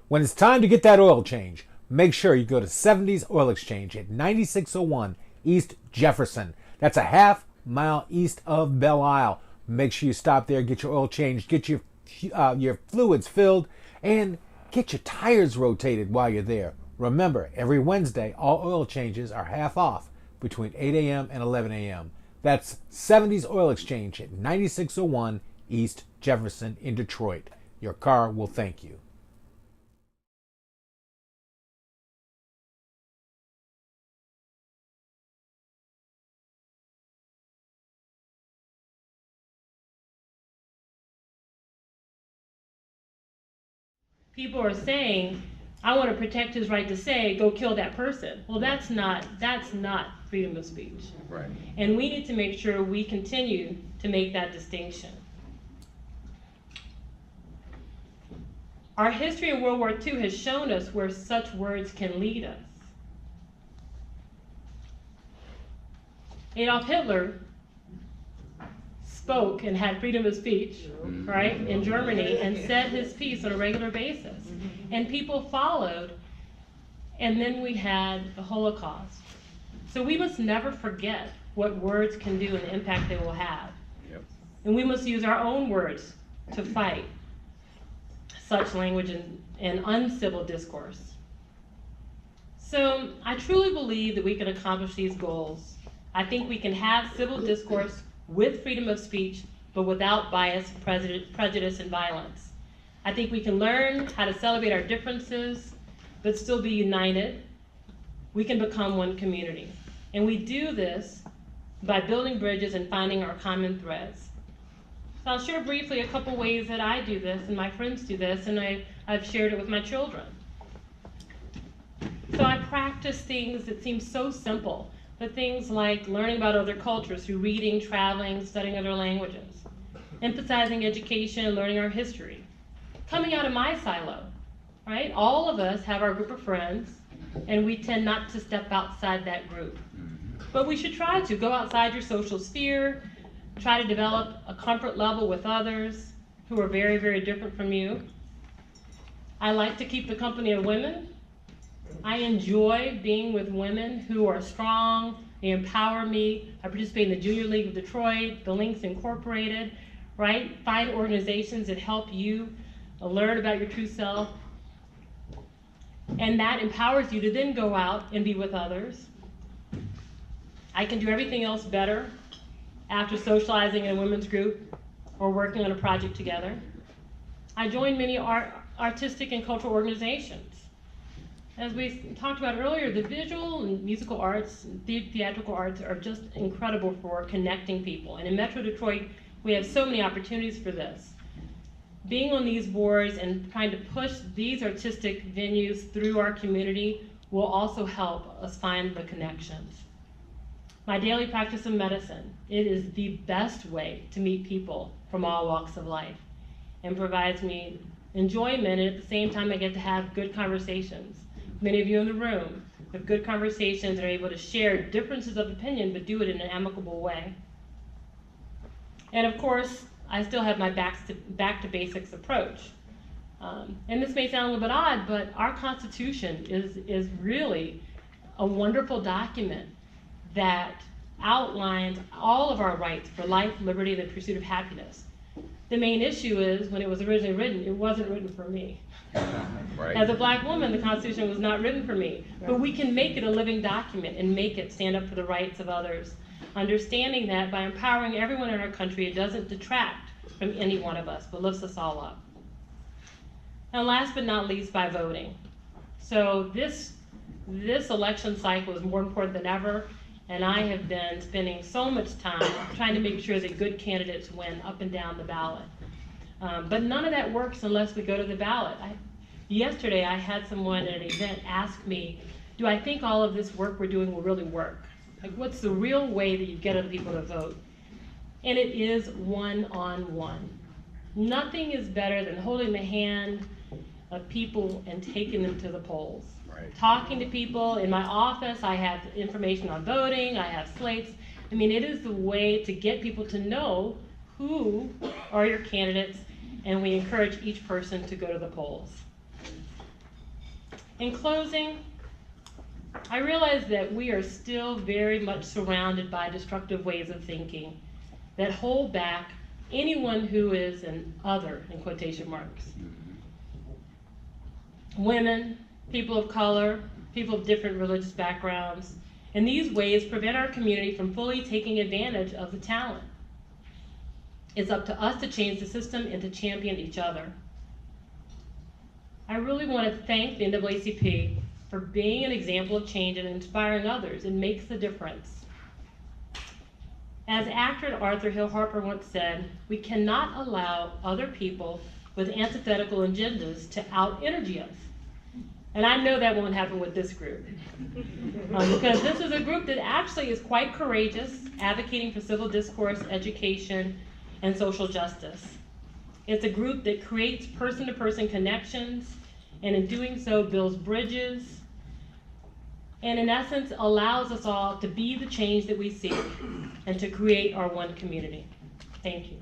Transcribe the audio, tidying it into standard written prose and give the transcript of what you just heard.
When it's time to get that oil change, make sure you go to 70s Oil Exchange at 9601 East Jefferson. That's a half mile east of Belle Isle. Make sure you stop there, get your oil changed, get your fluids filled, and get your tires rotated while you're there. Remember, every Wednesday, all oil changes are half off between 8 a.m. and 11 a.m. That's 70s Oil Exchange at 9601 East Jefferson in Detroit. Your car will thank you. People are saying, I want to protect his right to say, go kill that person. Well, that's not freedom of speech. Right. And we need to make sure we continue to make that distinction. Our history in World War II has shown us where such words can lead us. Adolf Hitler spoke and had freedom of speech, right, in Germany, and said his piece on a regular basis. And people followed, and then we had the Holocaust. So we must never forget what words can do and the impact they will have. Yep. And we must use our own words to fight such language and uncivil discourse. So I truly believe that we can accomplish these goals. I think we can have civil discourse with freedom of speech, but without bias, prejudice, and violence. I think we can learn how to celebrate our differences, but still be united. We can become one community. And we do this by building bridges and finding our common threads. So I'll share briefly a couple ways that I do this and my friends do this, and I've shared it with my children. So I practice things that seem so simple, but things like learning about other cultures through reading, traveling, studying other languages, emphasizing education, learning our history, coming out of my silo, right? All of us have our group of friends, and we tend not to step outside that group. But we should try to go outside your social sphere, try to develop a comfort level with others who are very, very different from you. I like to keep the company of women. I enjoy being with women who are strong, they empower me. I participate in the Junior League of Detroit, the Links Incorporated, right? Find organizations that help you learn about your true self. And that empowers you to then go out and be with others. I can do everything else better after socializing in a women's group or working on a project together. I join many artistic and cultural organizations. As we talked about earlier, the visual and musical arts, theatrical arts are just incredible for connecting people. And in Metro Detroit, we have so many opportunities for this. Being on these boards and trying to push these artistic venues through our community will also help us find the connections. My daily practice of medicine, it is the best way to meet people from all walks of life and provides me enjoyment, and at the same time I get to have good conversations. Many of you in the room have good conversations and are able to share differences of opinion, but do it in an amicable way. And of course, I still have my back to basics approach. And this may sound a little bit odd, but our Constitution is really a wonderful document that outlines all of our rights for life, liberty, and the pursuit of happiness. The main issue is, when it was originally written, it wasn't written for me. Right. As a black woman, the Constitution was not written for me. But we can make it a living document and make it stand up for the rights of others. Understanding that by empowering everyone in our country, it doesn't detract from any one of us, but lifts us all up. And last but not least, by voting. So this election cycle is more important than ever, and I have been spending so much time trying to make sure that good candidates win up and down the ballot. But none of that works unless we go to the ballot. Yesterday, I had someone at an event ask me, do I think all of this work we're doing will really work? Like, what's the real way that you get other people to vote? And it is one-on-one. Nothing is better than holding the hand of people and taking them to the polls. Right. Talking to people. In my office, I have information on voting, I have slates. I mean, it is the way to get people to know who are your candidates, and we encourage each person to go to the polls. In closing, I realize that we are still very much surrounded by destructive ways of thinking that hold back anyone who is an other, in quotation marks. Women, people of color, people of different religious backgrounds, and these ways prevent our community from fully taking advantage of the talent. It's up to us to change the system and to champion each other. I really want to thank the NAACP for being an example of change and inspiring others. It makes a difference. As actor Arthur Hill Harper once said, we cannot allow other people with antithetical agendas to out-energy us. And I know that won't happen with this group. Because this is a group that actually is quite courageous, advocating for civil discourse, education, and social justice. It's a group that creates person-to-person connections, and in doing so builds bridges, and in essence allows us all to be the change that we seek and to create our one community. Thank you.